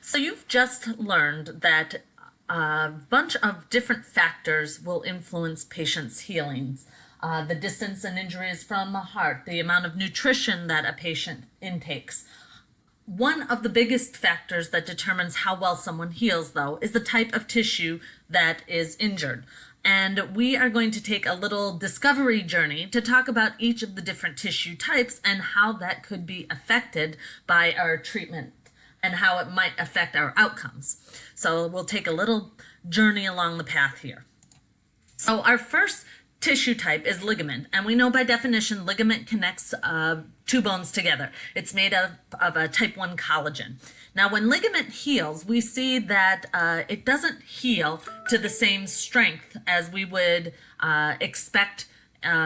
So you've just learned that a bunch of different factors will influence patients' healings. The distance and injuries from the heart, the amount of nutrition that a patient intakes. One of the biggest factors that determines how well someone heals, though, is the type of tissue that is injured. And we are going to take a little discovery journey to talk about each of the different tissue types and how that could be affected by our treatment and how it might affect our outcomes. So we'll take a little journey along the path here. So our first tissue type is ligament, and we know by definition ligament connects two bones together. It's made of a type 1 collagen. Now when ligament heals, we see that it doesn't heal to the same strength as we would expect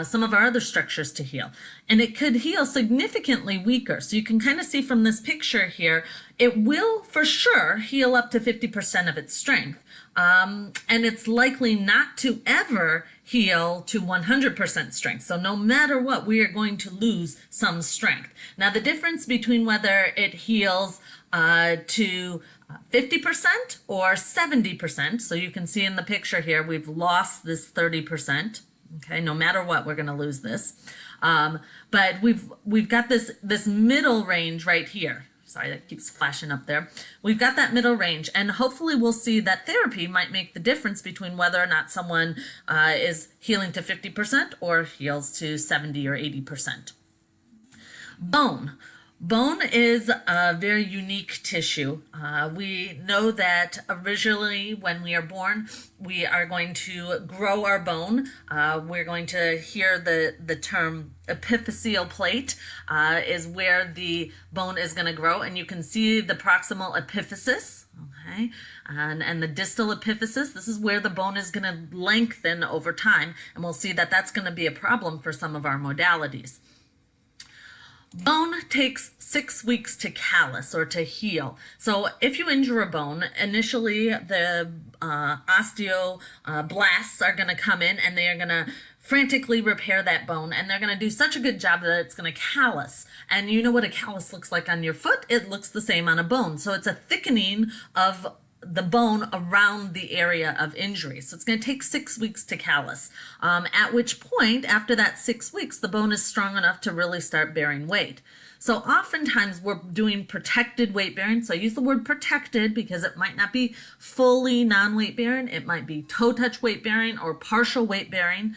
some of our other structures to heal. And it could heal significantly weaker. So you can kind of see from this picture here, it will for sure heal up to 50% of its strength. And it's likely not to ever heal to 100% strength. So no matter what, we are going to lose some strength. Now the difference between whether it heals to 50% or 70%, so you can see in the picture here, we've lost this 30%. Okay, no matter what, we're going to lose this. But we've got this middle range right here. Sorry, that keeps flashing up there. We've got that middle range, and hopefully we'll see that therapy might make the difference between whether or not someone is healing to 50% or heals to 70 or 80%. Bone. Bone is a very unique tissue. We know that originally when we are born, we are going to grow our bone. We're going to hear the term epiphyseal plate is where the bone is going to grow. And you can see the proximal epiphysis, okay, and the distal epiphysis. This is where the bone is going to lengthen over time. And we'll see that that's going to be a problem for some of our modalities. Bone takes 6 weeks to callus or to heal. So if you injure a bone, initially the osteoblasts are going to come in and they are going to frantically repair that bone, and they're going to do such a good job that it's going to callus. And you know what a callus looks like on your foot? It looks the same on a bone. So it's a thickening of the bone around the area of injury. So it's going to take 6 weeks to callus, at which point, after that 6 weeks, the bone is strong enough to really start bearing weight. So oftentimes we're doing protected weight bearing. So I use the word protected because it might not be fully non-weight bearing. It might be toe touch weight bearing or partial weight bearing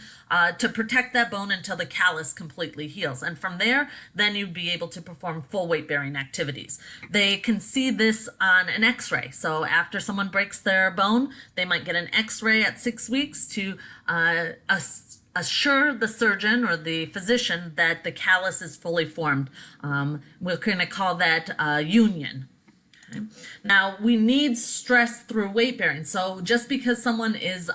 to protect that bone until the callus completely heals. And from there, then you'd be able to perform full weight bearing activities. They can see this on an x-ray. So after someone breaks their bone, they might get an x-ray at 6 weeks to assure the surgeon or the physician that the callus is fully formed. We're going to call that union. Okay. Now, we need stress through weight bearing. So just because someone is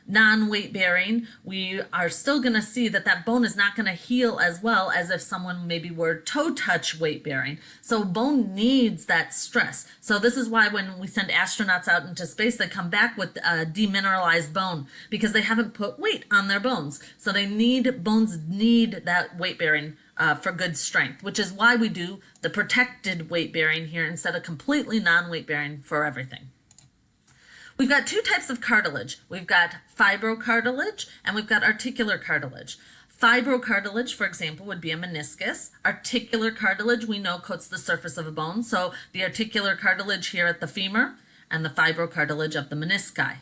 non-weight bearing, we are still going to see that that bone is not going to heal as well as if someone maybe were toe touch weight bearing. So bone needs that stress. So this is why when we send astronauts out into space, they come back with a demineralized bone because they haven't put weight on their bones. So bones need that weight bearing for good strength, which is why we do the protected weight bearing here instead of completely non-weight bearing for everything. We've got two types of cartilage. We've got fibrocartilage and we've got articular cartilage. Fibrocartilage, for example, would be a meniscus. Articular cartilage, we know, coats the surface of a bone. So the articular cartilage here at the femur and the fibrocartilage of the menisci.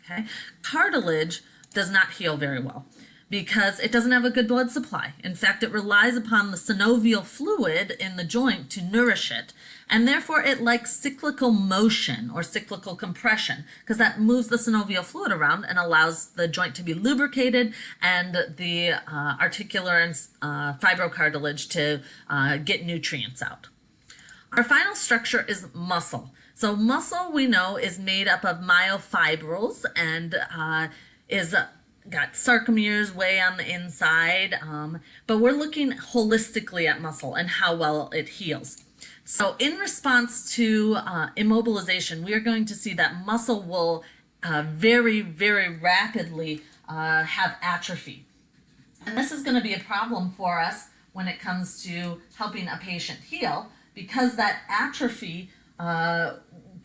Okay? Cartilage does not heal very well because it doesn't have a good blood supply. In fact, it relies upon the synovial fluid in the joint to nourish it, and therefore it likes cyclical motion or cyclical compression because that moves the synovial fluid around and allows the joint to be lubricated and the articular and fibrocartilage to get nutrients out. Our final structure is muscle. So muscle, we know, is made up of myofibrils and is got sarcomeres way on the inside, but we're looking holistically at muscle and how well it heals. So in response to immobilization, we are going to see that muscle will very, very rapidly have atrophy. And this is going to be a problem for us when it comes to helping a patient heal because that atrophy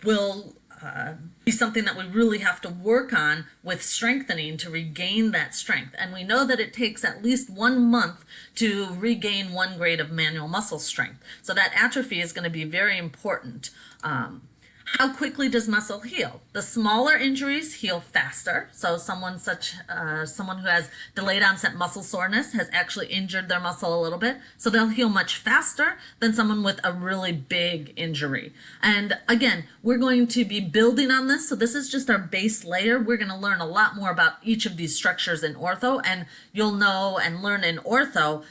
will be something that we really have to work on with strengthening to regain that strength. And we know that it takes at least 1 month to regain 1 grade of manual muscle strength. So that atrophy is going to be very important. How quickly does muscle heal? The smaller injuries heal faster. So someone who has delayed onset muscle soreness has actually injured their muscle a little bit. So they'll heal much faster than someone with a really big injury. And again, we're going to be building on this. So this is just our base layer. We're going to learn a lot more about each of these structures in ortho, and you'll know and learn in ortho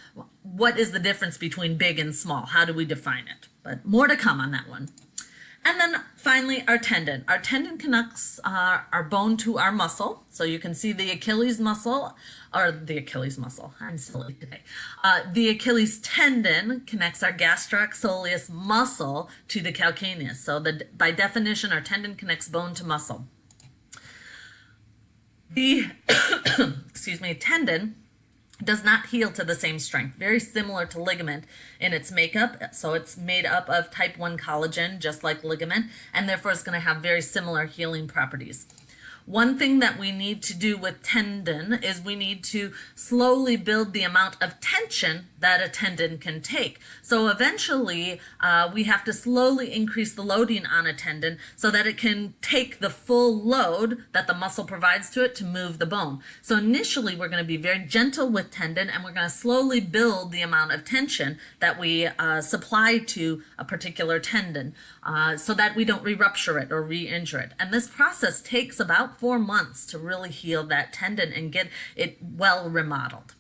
what is the difference between big and small. How do we define it? But more to come on that one. And then finally, our tendon. Our tendon connects our bone to our muscle. So you can see the Achilles muscle, I'm silly today. The Achilles tendon connects our gastrocsoleus muscle to the calcaneus. So by definition, our tendon connects bone to muscle. The tendon does not heal to the same strength, very similar to ligament in its makeup. So it's made up of type 1 collagen, just like ligament, and therefore it's going to have very similar healing properties. One thing that we need to do with tendon is we need to slowly build the amount of tension that a tendon can take. So eventually we have to slowly increase the loading on a tendon so that it can take the full load that the muscle provides to it to move the bone. So initially we're going to be very gentle with tendon, and we're going to slowly build the amount of tension that we supply to a particular tendon so that we don't re-rupture it or re-injure it. And this process takes about 4 months to really heal that tendon and get it well remodeled.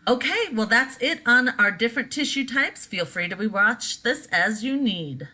Okay, well that's it on our different tissue types. Feel free to rewatch this as you need.